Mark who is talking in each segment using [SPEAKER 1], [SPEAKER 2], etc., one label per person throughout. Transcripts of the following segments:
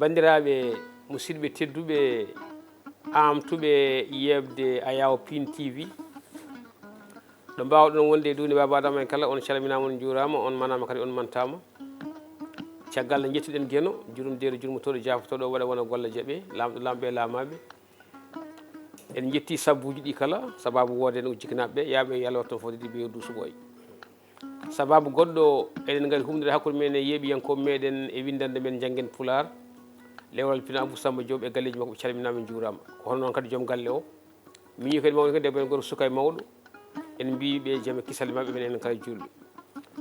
[SPEAKER 1] bandiraɓe musidɓe tedduɓe amtuɓe yebde ayaw Piindi TV ɗo mbawɗon wonde e duuni baba adama en kala on calminama on juurama on manama kadi on mantama caggal nde jettiɗen gueno jurumdeɗo jurmotoɗo jafotoɗo waɗa wona golla jaaɓe lamɗo lamɓe lamaɓe en jetti sabbuji ɗi kala sababu wode en ujjikanaɓeɓe yaaɓe yo Allah watton fode ɗi ɓe duuso ɓooy sababu goɗɗo eɗen gari humnude hakkude men e yeeɓiyankoɓe meɗen e windande men Njanngen Pulaar lewral pina Abou Samba Diop e galleji makko ɓe calminama juurama ko hono noon kadi joom galle o miñi kadi mawni kadi debbo en goto suka e mawɗo en mbiɓe jaame kisal mabɓe men enen kala julɓe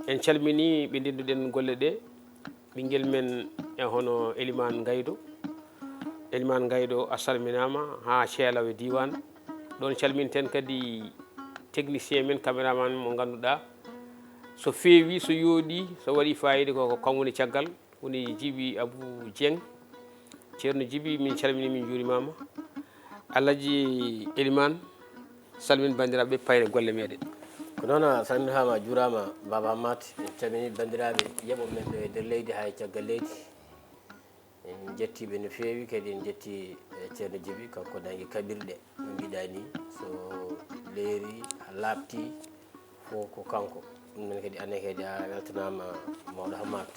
[SPEAKER 1] en calmini ɓe ndenduɗen golle ɗe ɓinguel men e hono Elimane Gaydo a salminama ha ceelaw e diwan ɗon calminten kadi technicien men caméraman mo ganduɗa so feewi so yooɗi so waɗi fayida ko kamwoni caggal woni Djiby Abou Dieng ceerno Djiby min calmini min juurimama Alaji Elimane salmin bandiraɓe payne golle meɗen
[SPEAKER 2] ko noon salminama juurama Baba Hammat en calmini bandiraɓe yeɓo men ɗo e nder leydi hay caggal leydi en jettiɓe no feewi kadi en jetti ceerno Djiby kanko dañi kaɓirɗe no mbiɗa ni so leeri ha labti fof ko kanko ɗum men kadi ane kadi a weltanama mawɗo Hammat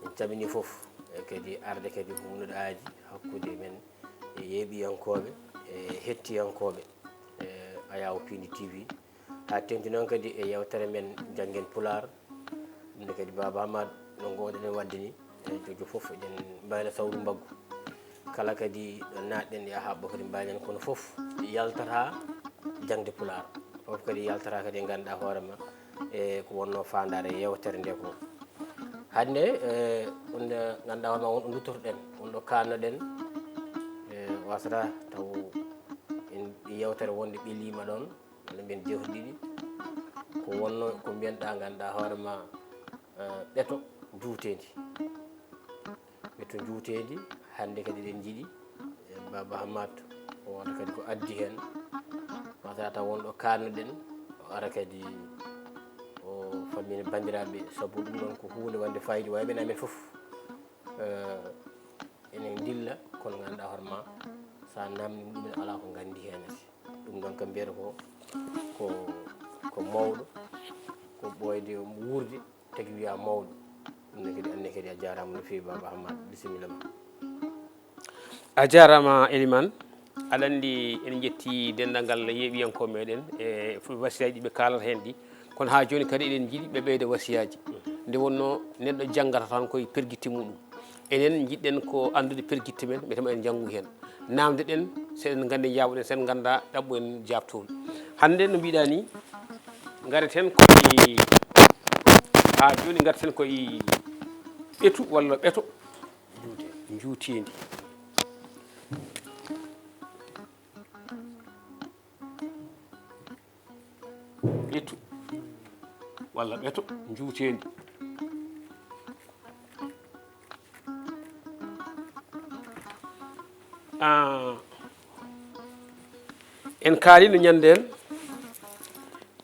[SPEAKER 2] en calmini foof e kadi arde kadi humnuɗo aaji hakkude men e yeeɓiyankoɓe e hettiyankoɓe e ayaw Piindi TV ha tengti noon kadi e yewtere men Njanngen Pulaar ɗumne kadi Baba Hammat no gowɗen wadde ni e jojo foof eɗen mbayno sawru mbaggu kala kadi ɗo natɗen yaha kadi mbañen kono foof yaltata jangde Pulaar foof kadi yaltata kadi ganduɗa hoorema e ko wonno fandare yewtere nde ko hande on ganduɗa hoorema won ɗo duttotoɗen won ɗo kannoɗen wasata taw en yewtere wonde ɓelima ɗon walla mbiyen jewte ɗiɗi ko wonno ko mbiyanɗa ganduɗa hoorema ɓeeto juutendi hande kadi ɗen jiiɗi Baba Hammat o wata kadi ko addi hen wasata taw wonɗo kannoɗen o ara kadi o fammina bandiraɓe saabu ɗum noon ko hunde wande fayida way men amen foof enen dilla kono ganduɗa hoorema sa namni ɗumen ala ko gandi henete ɗum ɗon kam mbiyata ko mawɗo ko ɓoyde wurde tagui wiya mawɗo ɗumne kadi anne kadi a jarama no fewi Baba Hammat bisimilla ma
[SPEAKER 1] a jarama Elimane aɗa andi en jetti dendagal yeeɓiyankoɓe meɗen e wasiyaji ɗi ɓe kalata hen ɗi kono ha joni kadi eɗen jiiɗi ɓe ɓeyda wasiyaji nde wonno neɗɗo janggata tan koye perguitte muɗum enen jiɗɗen ko andude perguitte men mbiyatema en janggu hen namde ɗen seɗen gandi jaabuɗen sen ganda ɗaɓɓu en jabtolu hande no mbiɗa ni gareten koye ha joni gareten koye ɓeetu walla ɓeeto juutendi ɓeetu walla ɓeeto juutendi en kaalino ñande en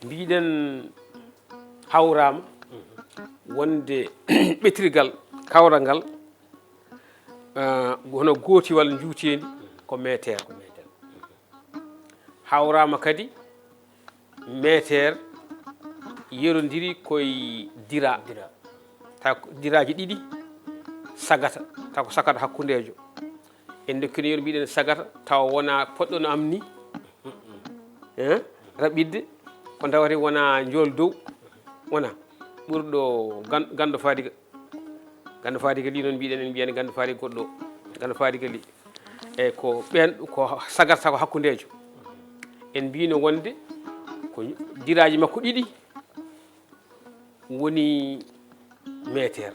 [SPEAKER 1] mbiɗen hawrama wonde ɓetirgal kawral ngal hono gooti walla juutendi ko meter hawrama kadi meter yerodiri koye dira taw diraji ɗiɗi sagata taw ko sagata hakkudejo en dokkino yor mbiɗen sagata taw wona poɗɗo no am ni raɓɓidde ko tawate wona jool dow wona ɓurɗo gando fadiga li noon mbiɗen en mbiyani gando fadiga goɗɗo gando fadiga li e ko ɓen ko sagata ko hakkudejo en mbino wonde ko diraji makko ɗiɗi woni meter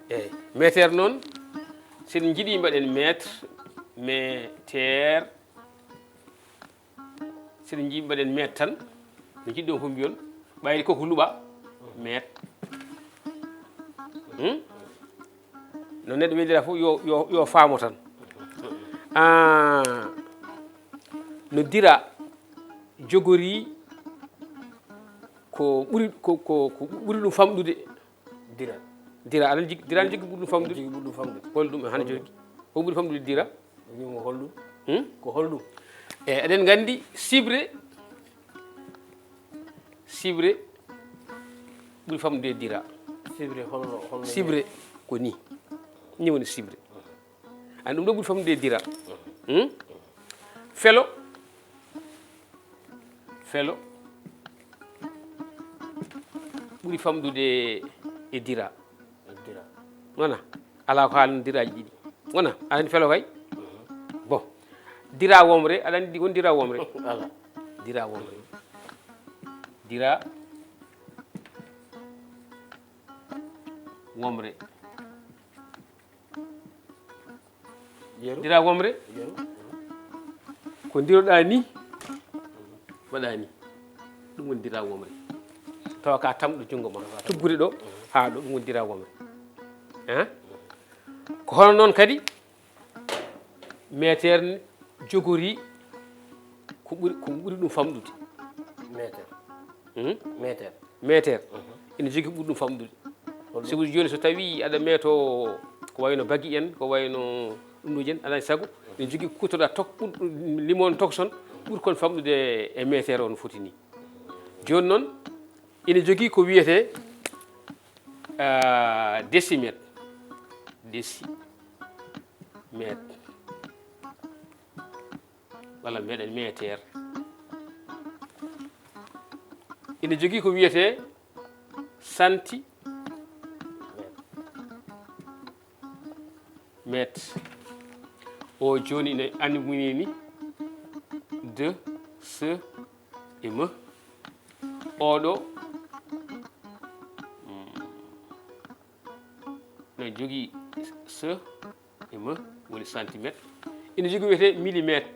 [SPEAKER 1] eyyi meter noon sen jiiɗi mbaɗen métre seɗen jiiɗi mbaɗen métre tan no jiɗɗo fof mbiyon ɓayde koko luuɓa métre no neɗɗo weldira fof yo faamo tan no dira jogori ko ɓuri ɗum famɗude dira aɗa jiggi dira jogui ɓuri ɗum famɗude hol ɗum hana jogui ko ɓuri famɗude dira
[SPEAKER 2] ko holɗum
[SPEAKER 1] eyyi eɗen gandi sibre ɓuri famɗude dira sibre ko ni woni sibre ani ɗum ɗo ɓuri famɗude dira felo ɓuri famɗude e dira wona ala ko haalno diraji ɗiɗi wona aɗa andi felo kay bon dira womre aɗa andi won dira womre
[SPEAKER 2] ala
[SPEAKER 1] dira womre dira womre dira womre ko ndiroɗa ni waɗa ni ɗum woni dira womre tawa ka tamɗo jungo ma tuggude ɗo ha ɗo ɗum woni dira womre ko hono noon kadi metere jogori ko ɓuri ɗum famɗude metere ene jogui ɓuri ɗum famɗude siko joni so tawi aɗa meeto ko wayno bagui en ko wayno ɗumɗoji en alay saago ene jogui kutoɗa limon tokson ɓuri kon famɗude e metere o no foti ni joni noon ene jogui ko wiyete décimètre walla meɗen metere ene jogui ko wiyete centimètre o joni ene andimini ni de ce e me oɗo no jogui ce e me woni centimètre ene jogui wiyete millimètre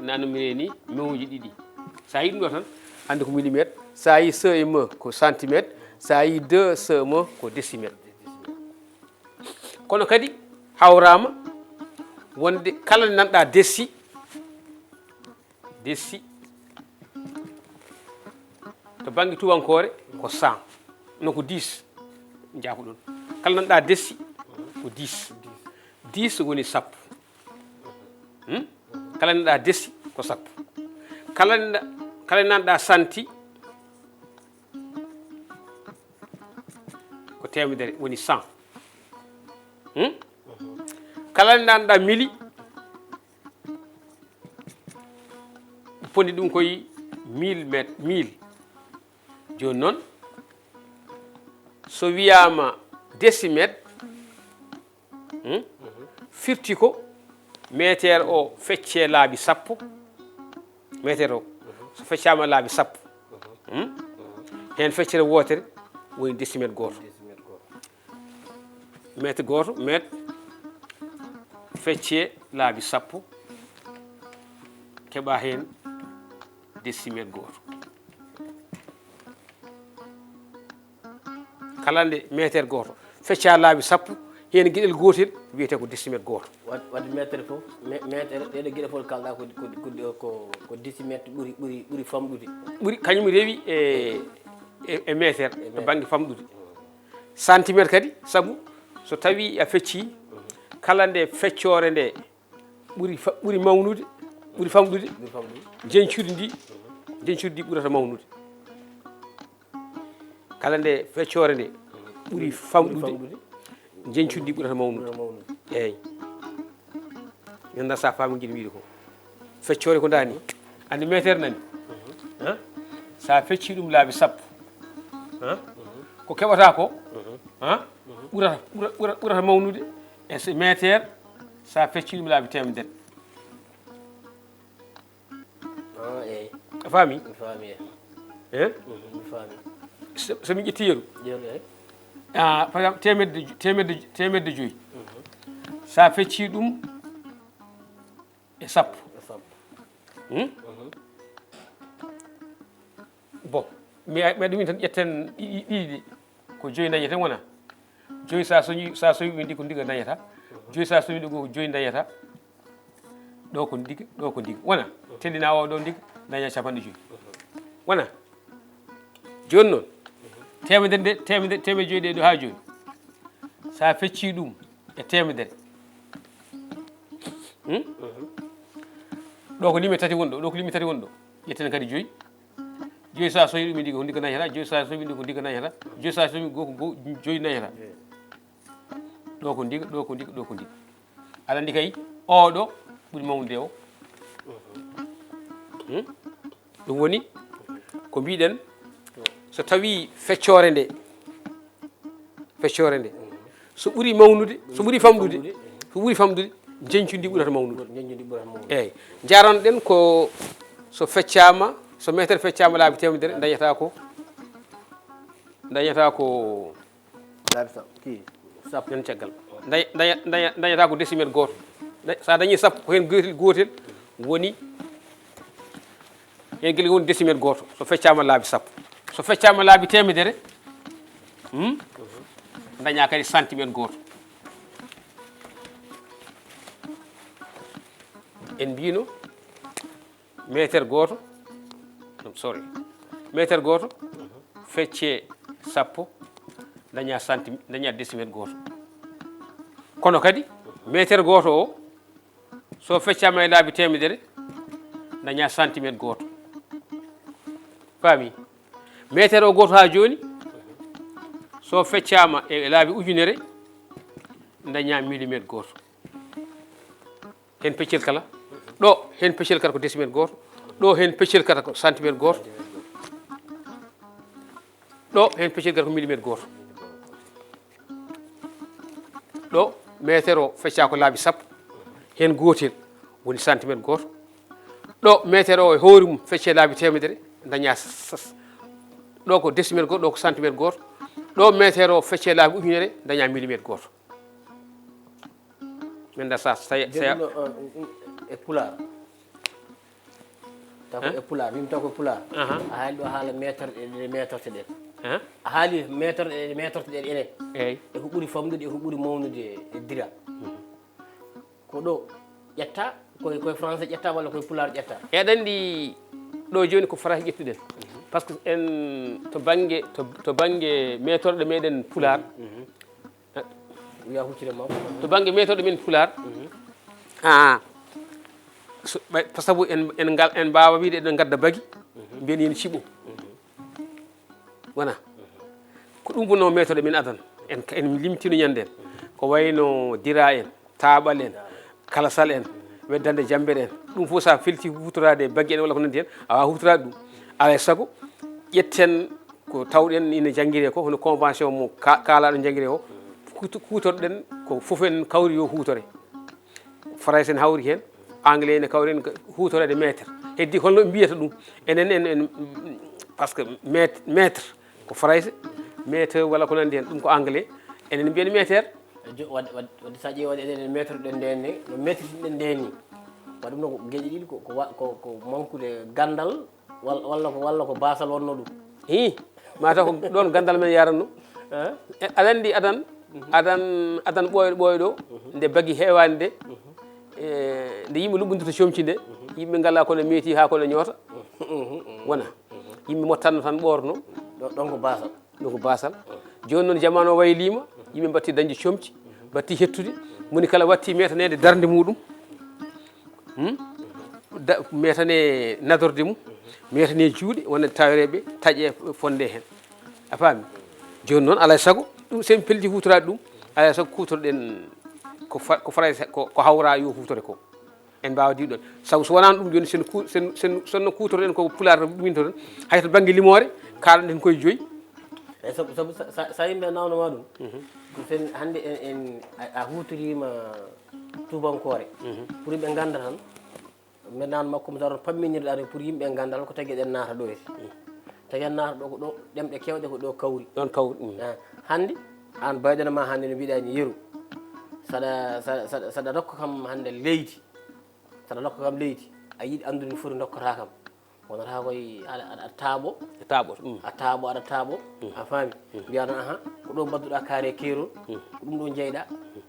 [SPEAKER 1] ne andumini ni mewuji ɗiɗi sa yi ɗum ɗo tan ande ko millimètre sa yi ce e me ko centimètre sa yi 2 ce e me ko décimètre kono kadi hawrama wonde kala nde nanɗa dessi to banggue tubankore ko 100 non ko 10 jaafo ɗon kala nanɗa dessi ko 10 woni sappo kala nanɗa dessi ko sappo kala nanɗa santi ko temedere woni 100 kala nanɗa mili poni ɗum koye 1000 joni noon so wiyama décimètre firti ko métere o fecce laabi sappo métere o so feccama laabi sappo hen feccere wotere woni décimètre goto mètre fecce laabi sappo keɓa hen décimètre goto kala nde métere goto fecca laabi sappo hen gueɗel gotel wiyete ko décimètre goto
[SPEAKER 2] wadde métere fof métere ɗeɗo gueɗe fof kalɗa ko décimètre ɓuuri famɗude
[SPEAKER 1] ɓuuri kañum rewi e métere to banggue famɗude centimètre kadi saabu so tawi a fecci kala nde feccore nde ɓuuri mawnude ɓuuri famɗude jencudi ndi ɓurata mawnude kala nde feccore nde ɓuuri famɗude jencudi ndi ɓurata mawnude eyyi ganda sa faami jiɗi wiide ko feccore ko dani andi métere nani sa fecci ɗum laabi sappo ko keɓata ko ɓurata mawnude e so métere sa fecci ɗum laabi temedere
[SPEAKER 2] eyyi
[SPEAKER 1] a faami
[SPEAKER 2] faami
[SPEAKER 1] somi ƴetti yeru par exemple temedde joyyi sa fecci ɗum e sappo bon mi ɗumin tan ƴetten ɗiɗi ko joyi dañata wona joyi sa soñi ɓe ndi ko ndiga dañata joyi sa soñi ɗo ko joyi dañata ɗo ko ndiga ɗo ko ndiga wona tellina o ɗo ndiga daña 50 wona joni noon temedere joyi ɗe ɗo ha joni sa fecci ɗum e temedere ɗo ko limite tati wonɗo ɗo ko limite tati wonɗo ƴetten kadi joyi sa soyi ɗum e ndiga ko ndiga dañata joyi sa soyi ɗum ko ndiga dañata joyi sa soyi go ko joyi dañata ɗo ko ndiga ɗo ko ndiga ɗo ko ndiga aɗa andi kay oɗo ɓuuri mawnude o ɗum woni ko mbiɗen so tawi feccore nde so ɓuuri mawnude so ɓuuri famɗude jencudi ɓurata mawnude eyyi jaron ɗen ko so feccama so métre feccama laabi temedere dañata ko sappo hen caggal dañata ko décimètre goto sa dañi sappo ko hen gotel woni hen guel woni décimètre goto so feccama laabi sappo so feccama laabi temedere daña kadi centimétre goto en mbino métre goto métre goto fecce sappo daña décimètre goto kono kadi métre goto o so feccama e laabi temedere daña centimétre goto faami métre o goto ha joni so feccama e laabi ujunere daña millimétre goto hen peccel kala ɗo hen peccel kala ko décimètre goto ɗo hen peccel kala ko centimétre goto ɗo hen peccel kala ko millimétre goto ɗo métre o fecca ko laabi sappo hen gotel woni centimétre goto ɗo métre o e hoore mum fecce laabi temedere daña ɗo ko décimètre goto ɗo ko centimétre goto ɗo métre o fecce laabi ujunere daña millimétre goto min da sa
[SPEAKER 2] e Pulaar tako e Pulaar mim taw ko Pulaar a haali ɗo haala métre ɗe métorte ɗen a haali métre ɗe métorte ɗen enen
[SPEAKER 1] eyyi
[SPEAKER 2] e ko ɓuuri famɗude e ko ɓuuri mawnude e dira ko ɗo ƴetta koye français ƴetta walla koye Pulaar ƴetta
[SPEAKER 1] eɗen andi ɗo joni ko français ƴettuɗen par ce que en to banggue méthode ɗe meɗen Pulaar
[SPEAKER 2] wiya huccire makko
[SPEAKER 1] to banggue méthode men Pulaar sabu en mbawa wiide eɗen gadda bagui mbiyen yen ciɓo wona ko ɗum wonno méthode men adana en limtino ñanden ko wayno dira en taɓal en kalasal en weddande jambere en ɗum fof sa felti hutorade baggue en walla ko nandi hen a wawa hutorade ɗum alay saago ƴetten ko tawɗen ina janguire ko hono convention mo kalaɗo janguire o hutorɗen ko foof en kawri yo hutore français en hawri hen anglais ne kawri hen hutorede métre heddi holno mbiyata ɗum enen en par ce que métre ko français métre walla ko nandi hen ɗum ko anglais enen mbiyen métre
[SPEAKER 2] wadde sa ƴeewi enen métre ɗen ndenne no métre ɗen ndeni waɗi ɗum no ko gueɗe ɗiɗi ko manqude gandal walla ko basal wonno ɗum
[SPEAKER 1] hi mataw ko ɗon gandal men yaranno aɗa andi adan ɓooyɗo nde bagui hewani nde nde yimɓe luɓɓodirta comci nde yimɓe ngala kono meeti ha kono ñoota wona yimɓe mottanno tan ɓorno
[SPEAKER 2] ɗon ko basal
[SPEAKER 1] joni noon jamanu o waylima yimɓe batti dañde comci batti hettude moni kala watti metanede darde muɗum metane nadorde mum metane juuɗe wonde tawereɓe taaƴe fonde hen a faami joni noon alay saago ɗum sen pelti hutorade ɗum alay saago kutorɗen ko français ko hawra yo hutore ko en mbawa diɗon saabu so wonano ɗum joni sonno kutorɗen ko Pulaar ɗumintoɗen hayto banggue limore kalɗen koye joyyi
[SPEAKER 2] eyyi saabu sa yimɓe nawnoma ɗum sen hande a hutorima tubankore pour yimɓe ganda tan mbe nan makko mo tawa pamminirɗa pour yimɓe ganda tan ko tagui eɗen naata ɗo tagui en naata ɗo ko ɗo ɗemɗe kewɗe ko ɗo kawri
[SPEAKER 1] ɗon kawri
[SPEAKER 2] hande an bayɗana ma hande no mbiɗani yeeru saɗa rokka kam hande leydi saɗa rokka kam leydi a yiiɗi andude no foti dokkata kam wonata koye aɗa taaɓo aɗa taaɓo a faami mbiya tan ko ɗo mbadduɗa carré keerol ko ɗum ɗo jeyɗa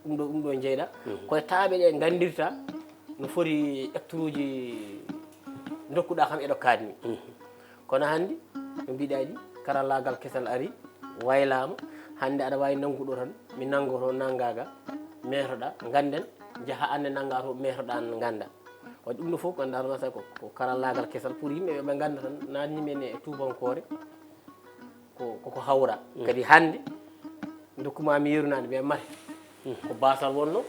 [SPEAKER 2] ɗum ɗo jeyɗa koye taaɓe ɗe gandirta no fori hectare uji dokkuɗa kam eɗo kaadmi kono hannde no mbiɗa ɗi karallagal kesal ari waylama hannde aɗa wawi nanguɗo tan mi nangoto nangaga metoɗa ganden jaaha anne nanga to metoɗa an ganda waɗi ɗum ɗo foof ganda to sa ko karallagal kesal pour yimɓe ɓe ganda tan nanni men e tubankore koko hawra kadi hannde dokkumami yerunade ɓe mate ko basal wonno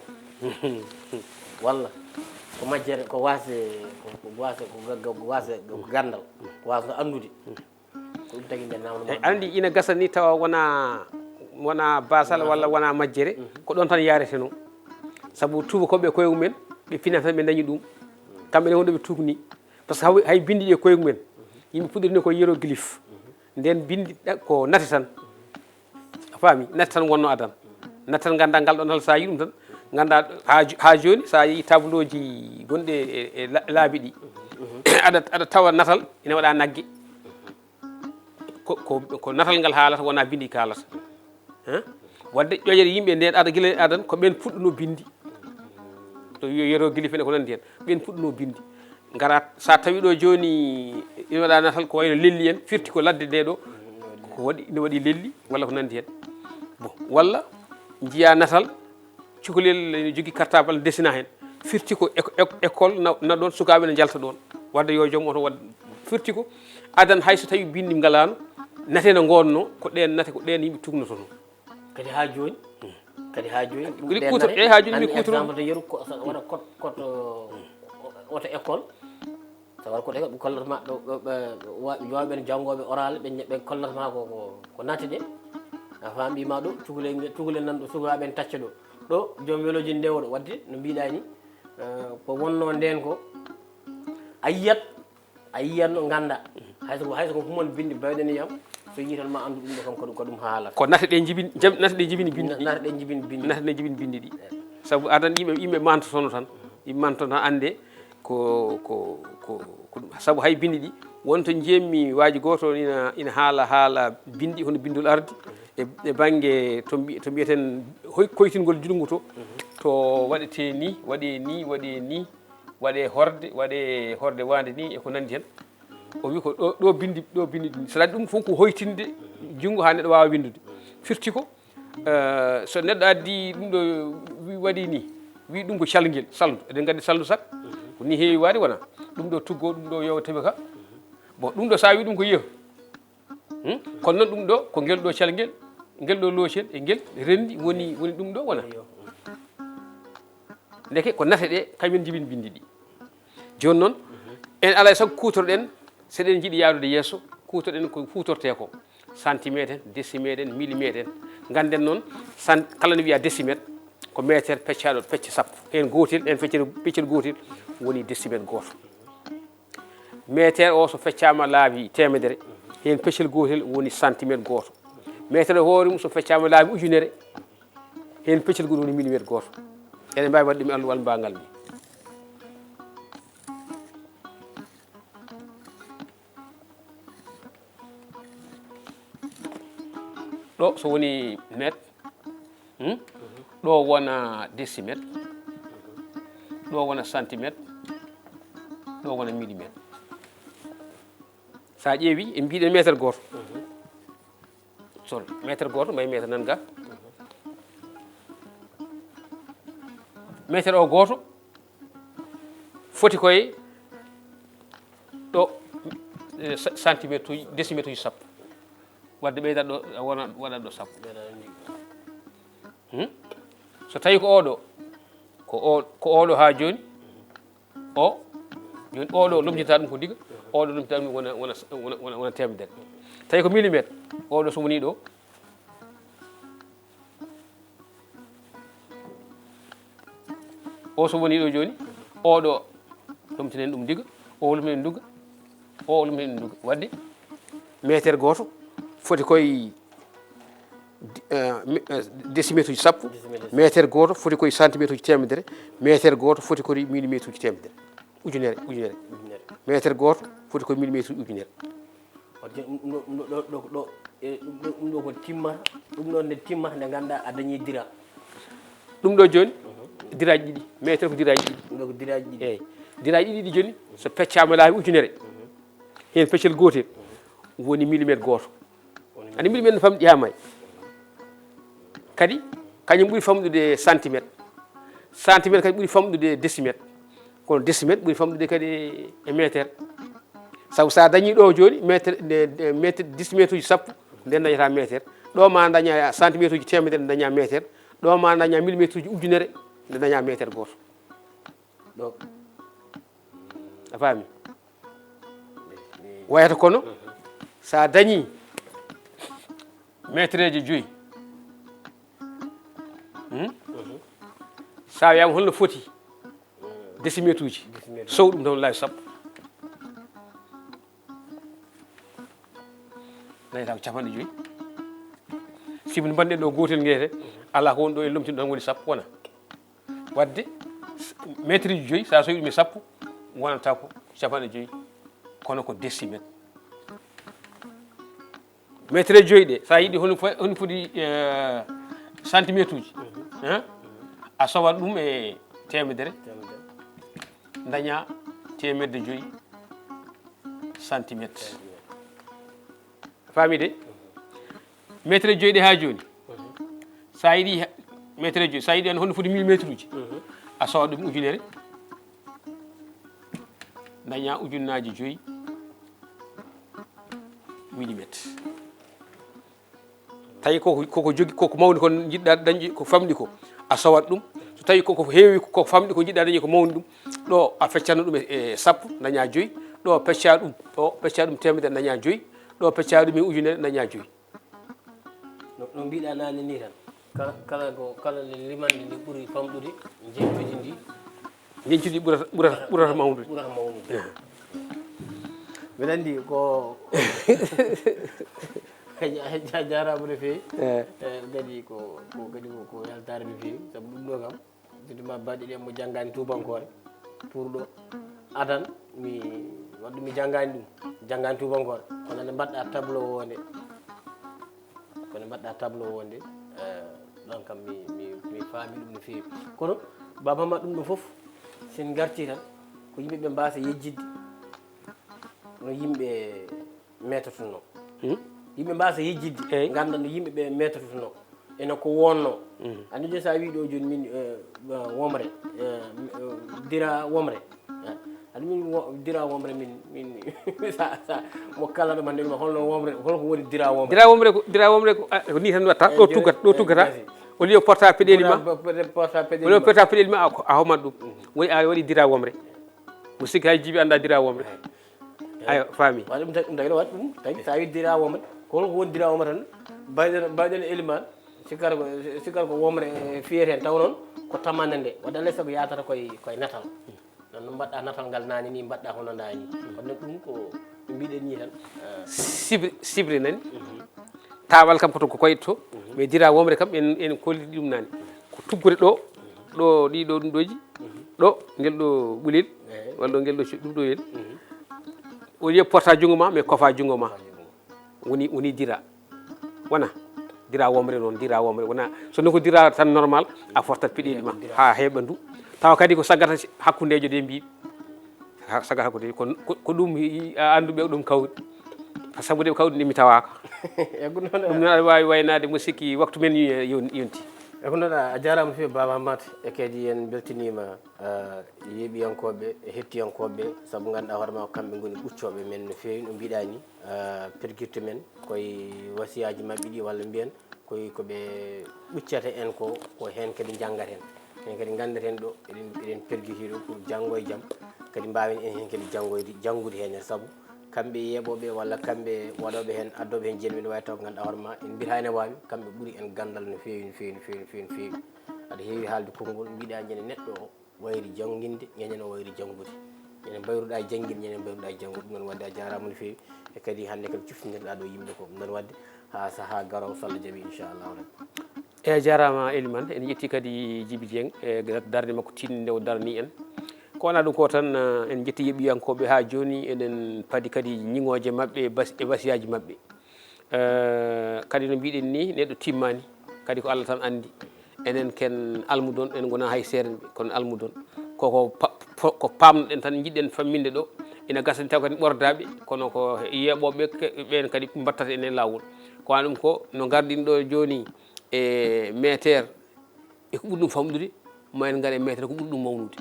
[SPEAKER 2] walla ko majjere ko wase ko gandal ko wasno andude ko ɗum tagui nde namno
[SPEAKER 1] andi ina gasa ni tawa wona basal walla wona majjere ko ɗon tan yarete no saabu tubakoɓe koye mumen ɓe fina tan ɓe dañi ɗum kamɓe ne wonɗo ɓe tukni par ce que hay bindi ɗe koye mumen yimɓe puɗɗorni ko hiéroglyphe nden bindi ko nate tan a faami nate tan wonno adan nate tan ganda ngal ɗon hal sa yi ɗum tan ganda ha joni sa yi tableau ji gonɗe e laabi ɗi aɗa tawa natal ina waɗa naggue ko natal ngal haalata wona bindi kalata wadde ƴoƴere yimɓe nden aɗa guila adan ko ɓen puɗɗuno bindi to hiéroglyphe ene ko nandi hen ɓen puɗɗuno bindi gara sa tawi ɗo joni ina waɗa natal ko wayno lelli en firti ko ladde nde ɗo ko waɗi ine waɗi lelli walla ko nandi hen bon walla jiiya natal cukalel ene jogui cartable dessina hen firti ko école na ɗon sukaɓe ne jalta ɗon wadde yo joom oto wadde firti ko adan hayso tawi bindi ngalano nate no gonno ko ɗen nate ko ɗen yimɓe tugnotono
[SPEAKER 2] kadi ha joni
[SPEAKER 1] ha joni mi kutoro
[SPEAKER 2] exemple yeru ko waɗa cote oto école so waɗa cote école ɓe kollatma yowɓe janggoɓe oral ɓe kollatma ko nate ɗe a faam mbima ɗo cukalel nan ɗo sukaɓe tacca ɗo joom weloji ndewo ɗo wadde no mbiɗa ni ko wonno nden ko a yiyatno ganda hayso ko humon bindi bawɗen yam so yi tan ma andu ɗum ɗo kam ko ɗum haalata
[SPEAKER 1] ko nate ɗe jibini bindi ɗi saabu adan yimɓe mantotono tan yimɓe mantotono tan ande ko ɗum saabu hay bindi ɗi wonto jemmi waji goto ina haala bindi hono bindol ardi e banggue to mbiyeten koytingol julngu to waɗete ni waɗe horde wande ni e ko nandi hen o wi ko ɗo bindi so waɗi ɗum fof ko hoytinde junngo ha neɗɗo wawa windude firti ko so neɗɗo addi ɗum ɗo waɗi ni wi ɗum ko calguel saldu eɗen gandi saldu sak ko ni heewi waade wona ɗum ɗo tuggo ɗum ɗo yowa teɓe ka bon ɗum ɗo sa wi ɗum ko yiya kono noon ɗum ɗo ko ngel ɗo calguel ngel ɗo loocel e ngel rendi woni ɗum ɗo wona ndeke ko nate ɗe kañumen jibini bindi ɗi joni noon en alay saago kutorɗen seɗen jiiɗi yaadude yesso kutorɗen ko futorte ko centimétre en décimétre en millimètre en ganden noon kala no wiya décimétre ko métre peccaɗo pecce sappo hen gotel en feccel gotel woni décimétre goto métre o so feccama laabi temedere hen peccel gotel woni centimétre goto métre hoore mum so feccama laabi ujunere hen peccel gotel woni millimètre goto eɗen mbawi wadde ɗum alluwal mbagal mi ɗo so woni mètre ɗo wona décimétre ɗo wona centimétre ɗo wona millimètre sa ƴeewi en mbiɗen métre goto sol métre goto may métre nan ga métre o goto foti koye ɗo centimétre uji décimétre uji sappo wadde ɓeydat ɗo waɗat ɗo sappo so tawi ko oɗo ko oɗo ha joni joni oɗo lomtita ɗum ko diga oɗo lomtita ɗum wona temedere tawi ko millimètre oɗo so woni ɗo o so woni ɗo joni oɗo lomtinen ɗum diga o lomtinen dugga o lomtinen ɗum dugga wadde métre goto foti koye décimétre uji sappo métre goto foti koye centimétre uji temedere métre goto foti koye millimètre uji temedere ujunere métre goto foti koye millimètre uji ujunere
[SPEAKER 2] wadde ɗum ɗo ko timmata ɗum ɗon nde timmata nde ganduɗa a dañi dira
[SPEAKER 1] ɗum ɗo joni diraji ɗiɗi métre ko diraji ɗiɗi
[SPEAKER 2] ko diraji ɗiɗi
[SPEAKER 1] eyyi diraji ɗiɗi joni so peccama laabi ujunere hen peccel gotel woni millimètre goto andi millimètre no famɗi ha may kadi kañum ɓuuri famɗude centimétre centimétre kadi ɓuuri famɗude décimétre kono décimétre ɓuuri famɗude kadi e métre sabu sa dañi ɗo joni métre décimétre uji sappo nden dañata métre ɗo ma daña centimétre uji temedere nde daña métre ɗo ma daña millimètre uji ujunere nde daña métre goto
[SPEAKER 2] ɗo
[SPEAKER 1] a faami wayata kono sa dañi métre ji 5 sa wiyama holno foti décimétre uji sow ɗum tan laabi sappo dañata ko 50 simi mbanɗen ɗo gotel guete ala ko woni ɗo en lomtino tan woni sappo wona wadde métre ji 5 sa sowi ɗum e sappo wonata ko 50 kono ko décimétre métre ji 5 ɗe sa yiiɗi honi foti centimétre uji a sowat ɗum e temedere daña temedde 5 centimétre faami de métre 5 ɗe ha joni sa yiiɗi métre 5 sa yiiɗi hono foti millimètre uji a sowat ɗum ujunere daña ujunnaji 5 millimètre tawi koko jogi koko mawni ko jiɗɗa dañi ko famɗi ko a sowat ɗum so tawi koko heewi koko famɗi ko jiɗɗa dañi ko mawni ɗum ɗo a feccatno ɗum e sappo daña 5 ɗo pecca ɗum temedere daña 5 ɗo pecca ɗum e ujunere daña 5
[SPEAKER 2] no mbiɗa nane ni tan kala ne limande ndi ɓuuri famɗude jencudi ndi
[SPEAKER 1] jencudi ɓurata mawnude
[SPEAKER 2] mbiɗa andi ko jarama no fewi kadi ko yaltare no fewi saabu ɗum ɗo kam surtout baɗi ɗen mo janggani tubankore pour ɗo adan mi waɗɗum mi janggani tubankore kono nde mbaɗɗa tableau wonde wonde ɗon kam mi faami ɗum no fewi kono babama ɗum ɗo foof sen garti tan ko yimɓeɓe mbasa yejjidde no yimɓe mettotono yimɓe mbasa yejjidde ganda no yimɓeɓe mettotono ene ko wonno andi joni sa wi ɗo joni min womre dira womre aɗa min dira womre min sa mo kala ɗo mande ɗuma holno womre holko woni dira womre ko ni tan watta ɗo tuggata au lieu porta peɗeli ma porta peɗeli ma a homat ɗum woni a waɗi dira womre mo sikki hay jiibi anda dira womre ayo faami waɗa ɗum tagi no waɗ ɗum tagi sa wi dira womre ko holko woni dira womre tan bayɗen éliman sikkata ko womre fiyete hen taw noon ko tamande nde wadde alay saago yatata koye natal non mbaɗɗa natal ngal nani ni mbaɗɗa hono nani wadde ɗum ko ɓe mbiɗen ni tan
[SPEAKER 1] sibre nani tawal kam koto ko koyɗo to mais dira womre kam en kolliɗi ɗum nani ko tuggude ɗo ɗiɗo ɗum ɗoji ɗo ngel ɗo ɓulel walla ngel ɗo ɗum ɗo yel au lieu porta jungo ma mais kofa jungo ma woni dira wona dira womre noon dira womre wona sono ko dira tan normal a fortat peɗeli ma ha heɓa ndu tawa kadi ko saggata hakkudejo de mbiɓe saga hakkude ko ɗum anduɓe ɗum kawɗi saabu de kawɗi ndemi tawaka ɗum noon aɗa wawi waynade mo sikki waktu men yonti
[SPEAKER 2] e ko noɗa a jarama fewi baba mat e kadi en beltinima yeeɓiyankoɓe e hettiyankoɓe saabu ganduɗa hoorema ko kamɓe goni ɓuccoɓe men no fewi no mbiɗa ni perguirte men koye wasiyaji mabɓe ɗi walla mbiyen koɓe ɓuccata en ko hen kadi janggat hen kadi gandat hen ɗo eɗen perguiti ɗo pour janggo e jaam kadi mbawen en hen kadi janggude hen saabu kamɓe yeeɓoɓe walla kamɓe waɗoɓe hen addoɓe hen jeeɗi ɓe wawi taw ko ganduɗa hoorema en mbiyata ene wawi kamɓe ɓuuri en gandal no fewi aɗa heewi haalde konngol mbiɗa ñande neɗɗo o wayri jangguinde ñanden o wayri janggude ñanden mbayruɗa jangguinde ñanden mbayruɗa janggude ɗum noon wadde a jarama no fewi e kadi hande kadi ciftinirɗa ɗo yimɓe ko ɗum noon wadde ha saaha garowo so Allah jaaɓi inchallahu rabbi
[SPEAKER 1] a jarama Elimane en ƴetti kadi Djiby Dieng e darde makko tinno nde o darni en ko wona ɗum ko tan en jetti yeeɓiyankoɓe ha joni eɗen paadi kadi ñiŋoje mabɓe e basiyaji mabɓe kadi no mbiɗen ni neɗɗo timmani kadi ko Allah tan andi enen ken almudon en gona hay seren kono almudon ko pamden tan jidden famminde do ina gasani taw kadi bordabe kono ko yebobe ben kadi battata enen lawol ko anum ko no gardin do joni e meter e ko ɓurɗum famɗude ma en ngare metere ko ɓurɗum mawnude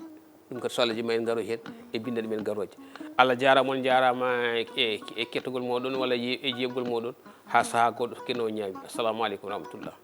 [SPEAKER 1] ɗum kadi so Allah jii ma en garo hen e bindande men garoje Allah jarama on jarama e kettogol moɗon walla e jebgol moɗon ha saaha goɗɗo keno ñaawi assalamu aleykum wa rahmatullah